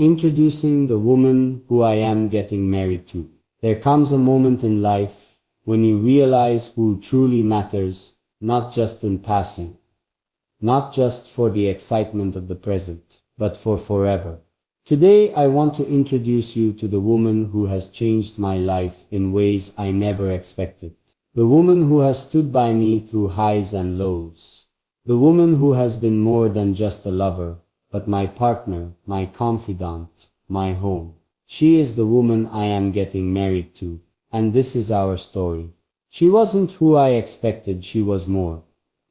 Introducing the woman who I am getting married to. There comes a moment in life when you realize who truly matters, not just in passing, not just for the excitement of the present, but for forever. Today I want to introduce you to the woman who has changed my life in ways I never expected. The woman who has stood by me through highs and lows. The woman who has been more than just a lover, but my partner, my confidant, my home. She is the woman I am getting married to, and this is our story. She wasn't who I expected she was more.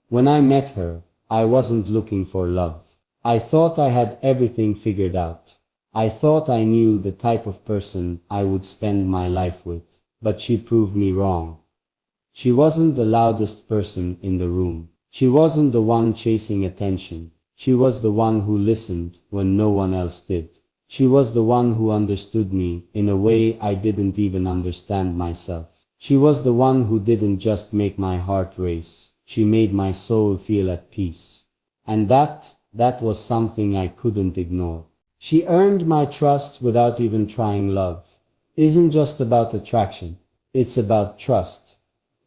When I met her, I wasn't looking for love. I thought I had everything figured out. I thought I knew the type of person I would spend my life with, but she proved me wrong. She wasn't the loudest person in the room. She wasn't the one chasing attention. She was the one who listened when no one else did. She was the one who understood me in a way I didn't even understand myself. She was the one who didn't just make my heart race. She made my soul feel at peace. And that was something I couldn't ignore. She earned my trust without even trying. Love isn't just about attraction. It's about trust.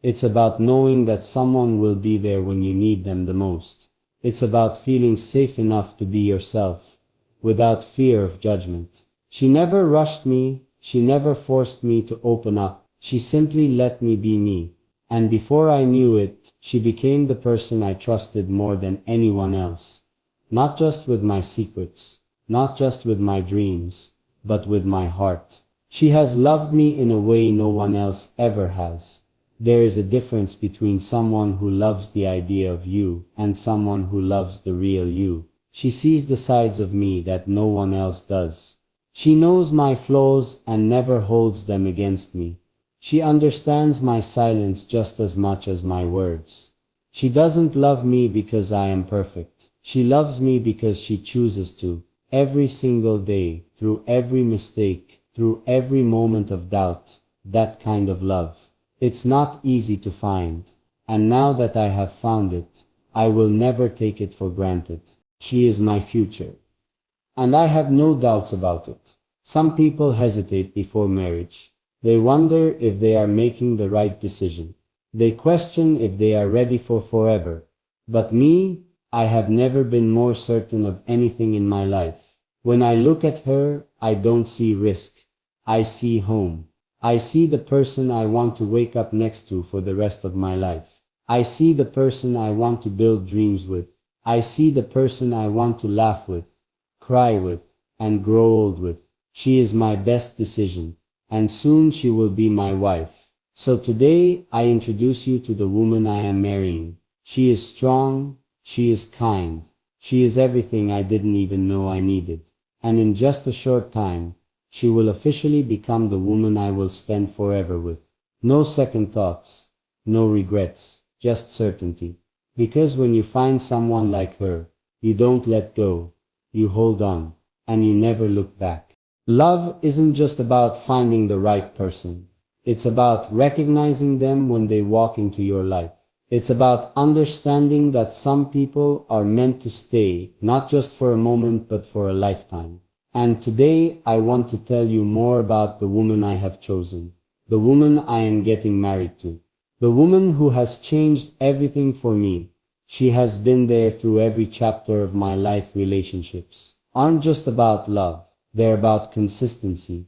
It's about knowing that someone will be there when you need them the most. It's about feeling safe enough to be yourself, without fear of judgment. She never rushed me. She never forced me to open up. She simply let me be me. And before I knew it, she became the person I trusted more than anyone else. Not just with my secrets. Not just with my dreams, but with my heart. She has loved me in a way no one else ever has. There is a difference between someone who loves the idea of you and someone who loves the real you. She sees the sides of me that no one else does. She knows my flaws and never holds them against me. She understands my silence just as much as my words. She doesn't love me because I am perfect. She loves me because she chooses to. Every single day, through every mistake, through every moment of doubt, that kind of love. It's not easy to find, and now that I have found it, I will never take it for granted. She is my future. And I have no doubts about it. Some people hesitate before marriage. They wonder if they are making the right decision. They question if they are ready for forever. But me, I have never been more certain of anything in my life. When I look at her, I don't see risk. I see home. I see the person I want to wake up next to for the rest of my life. I see the person I want to build dreams with. I see the person I want to laugh with, cry with, and grow old with. She is my best decision, and soon she will be my wife. So today, I introduce you to the woman I am marrying. She is strong. She is kind. She is everything I didn't even know I needed. And in just a short time, she will officially become the woman I will spend forever with. No second thoughts, no regrets, just certainty. Because when you find someone like her, you don't let go, you hold on, and you never look back. Love isn't just about finding the right person. It's about recognizing them when they walk into your life. It's about understanding that some people are meant to stay, not just for a moment, but for a lifetime. And today, I want to tell you more about the woman I have chosen. The woman I am getting married to. The woman who has changed everything for me. She has been there through every chapter of my life. Relationships aren't just about love. They're about consistency.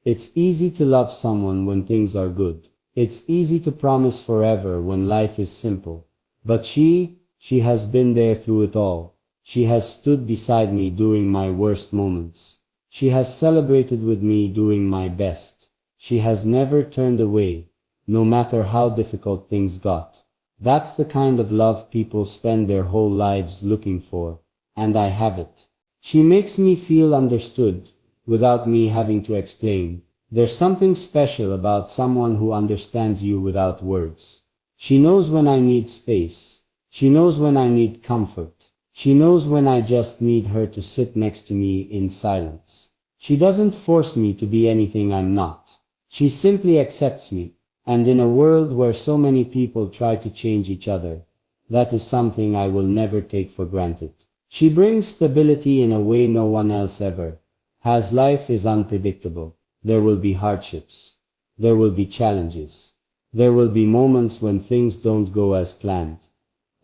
It's easy to love someone when things are good. It's easy to promise forever when life is simple. But she has been there through it all. She has stood beside me during my worst moments. She has celebrated with me during my best. She has never turned away, no matter how difficult things got. That's the kind of love people spend their whole lives looking for, and I have it. She makes me feel understood, without me having to explain. There's something special about someone who understands you without words. She knows when I need space. She knows when I need comfort. She knows when I just need her to sit next to me in silence. She doesn't force me to be anything I'm not. She simply accepts me. And in a world where so many people try to change each other, that is something I will never take for granted. She brings stability in a way no one else ever. As life is unpredictable, there will be hardships. There will be challenges. There will be moments when things don't go as planned.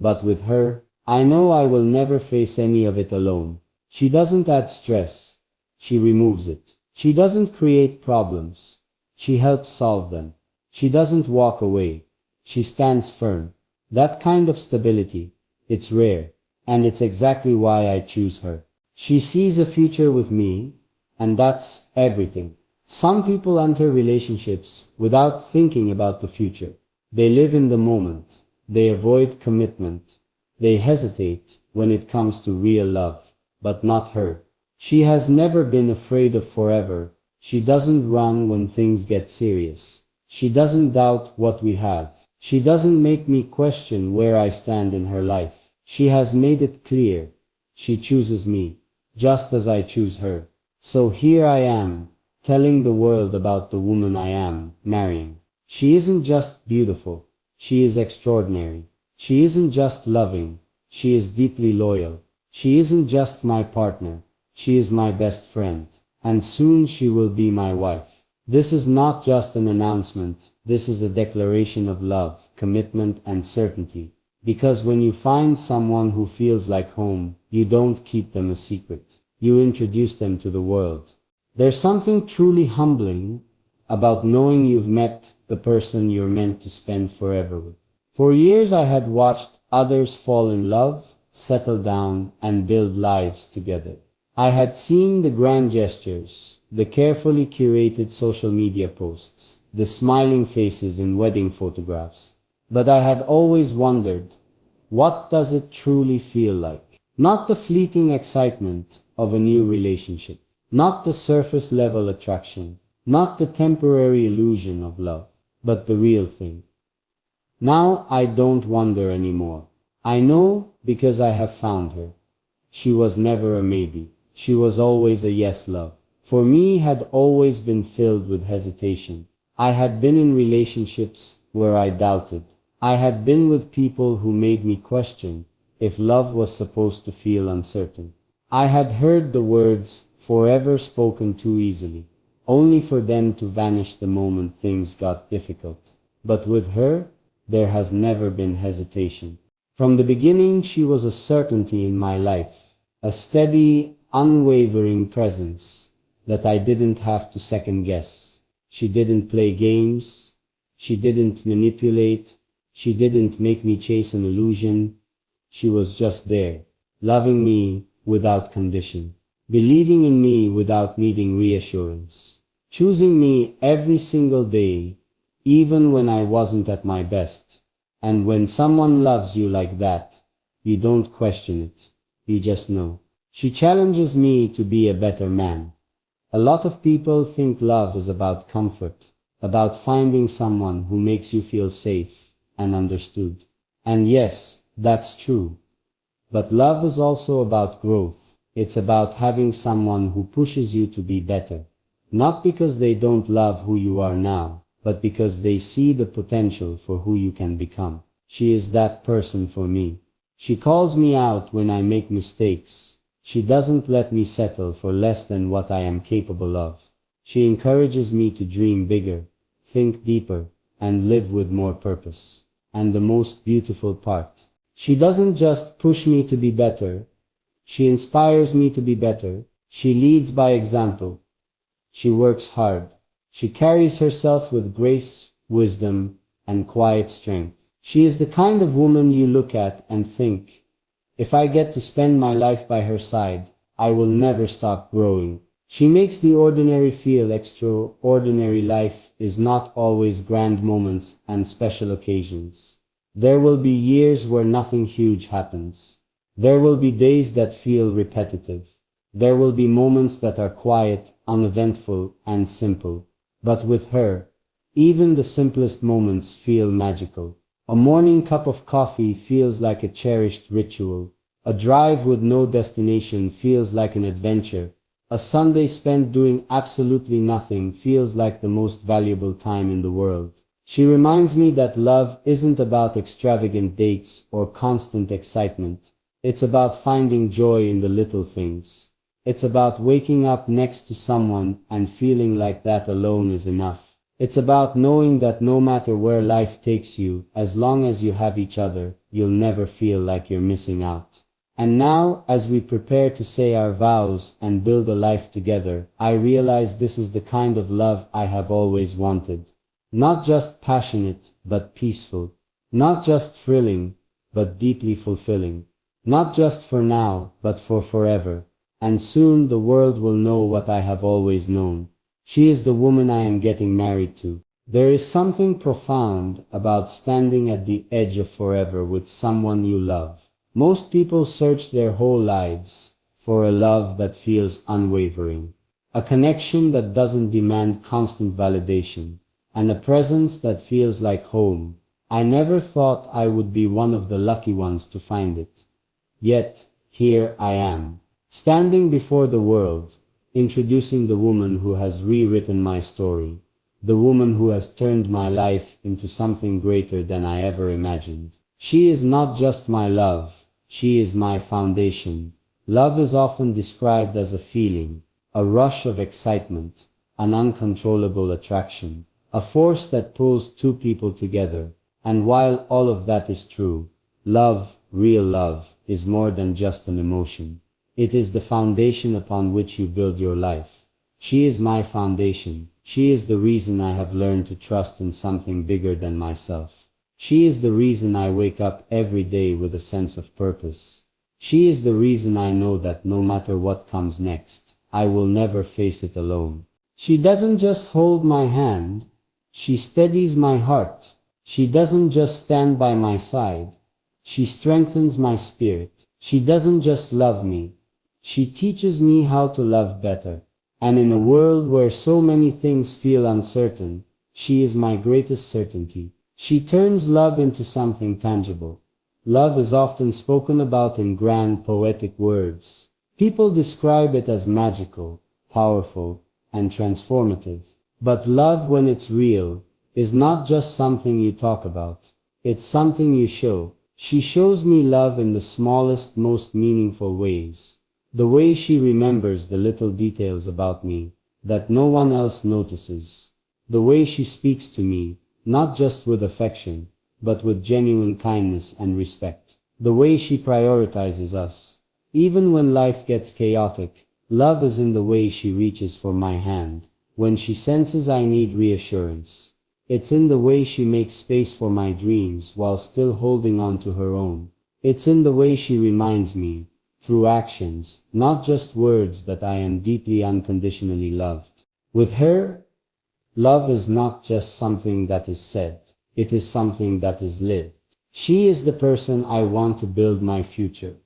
But with her, I know I will never face any of it alone. She doesn't add stress. She removes it. She doesn't create problems. She helps solve them. She doesn't walk away. She stands firm. That kind of stability, it's rare, and it's exactly why I choose her. She sees a future with me, and that's everything. Some people enter relationships without thinking about the future. They live in the moment. They avoid commitment. They hesitate when it comes to real love, but not her. She has never been afraid of forever. She doesn't run when things get serious. She doesn't doubt what we have. She doesn't make me question where I stand in her life. She has made it clear. She chooses me, just as I choose her. So here I am, telling the world about the woman I am marrying. She isn't just beautiful. She is extraordinary. She isn't just loving. She is deeply loyal. She isn't just my partner. She is my best friend. And soon she will be my wife. This is not just an announcement. This is a declaration of love, commitment, and certainty. Because when you find someone who feels like home, you don't keep them a secret. You introduce them to the world. There's something truly humbling about knowing you've met the person you're meant to spend forever with. For years I had watched others fall in love, settle down, and build lives together. I had seen the grand gestures, the carefully curated social media posts, the smiling faces in wedding photographs. But I had always wondered, what does it truly feel like? Not the fleeting excitement of a new relationship, not the surface level attraction, not the temporary illusion of love, but the real thing. Now I don't wonder anymore. I know because I have found her. She was never a maybe. She was always a yes, love. For me had always been filled with hesitation. I had been in relationships where I doubted. I had been with people who made me question if love was supposed to feel uncertain. I had heard the words forever spoken too easily, only for them to vanish the moment things got difficult. But with her, there has never been hesitation. From the beginning, she was a certainty in my life, a steady, unwavering presence that I didn't have to second guess. She didn't play games. She didn't manipulate. She didn't make me chase an illusion. She was just there, loving me without condition, believing in me without needing reassurance, choosing me every single day, even when I wasn't at my best. And when someone loves you like that, you don't question it. You just know. She challenges me to be a better man. A lot of people think love is about comfort, about finding someone who makes you feel safe and understood. And yes, that's true. But love is also about growth. It's about having someone who pushes you to be better. Not because they don't love who you are now, but because they see the potential for who you can become. She is that person for me. She calls me out when I make mistakes. She doesn't let me settle for less than what I am capable of. She encourages me to dream bigger, think deeper, and live with more purpose. And the most beautiful part, she doesn't just push me to be better. She inspires me to be better. She leads by example. She works hard. She carries herself with grace, wisdom, and quiet strength. She is the kind of woman you look at and think, if I get to spend my life by her side, I will never stop growing. She makes the ordinary feel extraordinary. Life is not always grand moments and special occasions. There will be years where nothing huge happens. There will be days that feel repetitive. There will be moments that are quiet, uneventful, and simple. But with her, even the simplest moments feel magical. A morning cup of coffee feels like a cherished ritual. A drive with no destination feels like an adventure. A Sunday spent doing absolutely nothing feels like the most valuable time in the world. She reminds me that love isn't about extravagant dates or constant excitement. It's about finding joy in the little things. It's about waking up next to someone and feeling like that alone is enough. It's about knowing that no matter where life takes you, as long as you have each other, you'll never feel like you're missing out. And now, as we prepare to say our vows and build a life together, I realize this is the kind of love I have always wanted. Not just passionate, but peaceful. Not just thrilling, but deeply fulfilling. Not just for now, but for forever. And soon the world will know what I have always known. She is the woman I am getting married to. There is something profound about standing at the edge of forever with someone you love. Most people search their whole lives for a love that feels unwavering, a connection that doesn't demand constant validation, and a presence that feels like home. I never thought I would be one of the lucky ones to find it. Yet, here I am, standing before the world, introducing the woman who has rewritten my story, the woman who has turned my life into something greater than I ever imagined. She is not just my love. She is my foundation. Love is often described as a feeling, a rush of excitement, an uncontrollable attraction, a force that pulls two people together. And while all of that is true, love, real love, is more than just an emotion. It is the foundation upon which you build your life. She is my foundation. She is the reason I have learned to trust in something bigger than myself. She is the reason I wake up every day with a sense of purpose. She is the reason I know that no matter what comes next, I will never face it alone. She doesn't just hold my hand, she steadies my heart. She doesn't just stand by my side, she strengthens my spirit. She doesn't just love me, she teaches me how to love better. And in a world where so many things feel uncertain, she is my greatest certainty. She turns love into something tangible. Love is often spoken about in grand poetic words. People describe it as magical, powerful, and transformative. But love, when it's real, is not just something you talk about. It's something you show. She shows me love in the smallest, most meaningful ways. The way she remembers the little details about me that no one else notices. The way she speaks to me, not just with affection, but with genuine kindness and respect. The way she prioritizes us. Even when life gets chaotic, love is in the way she reaches for my hand. When she senses I need reassurance. It's in the way she makes space for my dreams while still holding on to her own. It's in the way she reminds me, through actions, not just words, that I am deeply unconditionally loved. With her, love is not just something that is said, it is something that is lived. She is the person I want to build my future.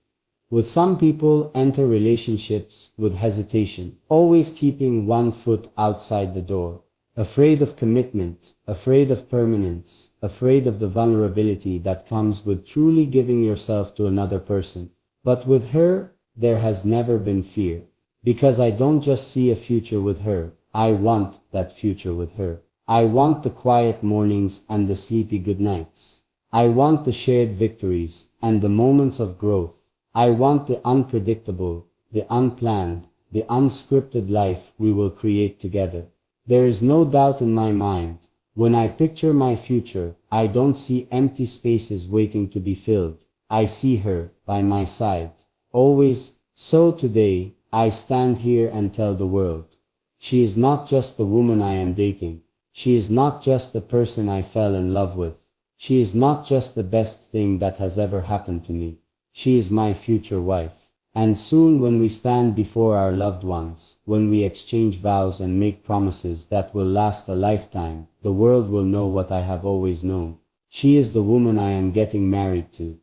With some people enter relationships with hesitation, always keeping one foot outside the door, afraid of commitment, afraid of permanence, afraid of the vulnerability that comes with truly giving yourself to another person. But with her, there has never been fear, because I don't just see a future with her. I want that future with her. I want the quiet mornings and the sleepy good nights. I want the shared victories and the moments of growth. I want the unpredictable, the unplanned, the unscripted life we will create together. There is no doubt in my mind. When I picture my future, I don't see empty spaces waiting to be filled. I see her by my side, always. So today, I stand here and tell the world. She is not just the woman I am dating. She is not just the person I fell in love with. She is not just the best thing that has ever happened to me. She is my future wife. And soon, when we stand before our loved ones, when we exchange vows and make promises that will last a lifetime, the world will know what I have always known. She is the woman I am getting married to.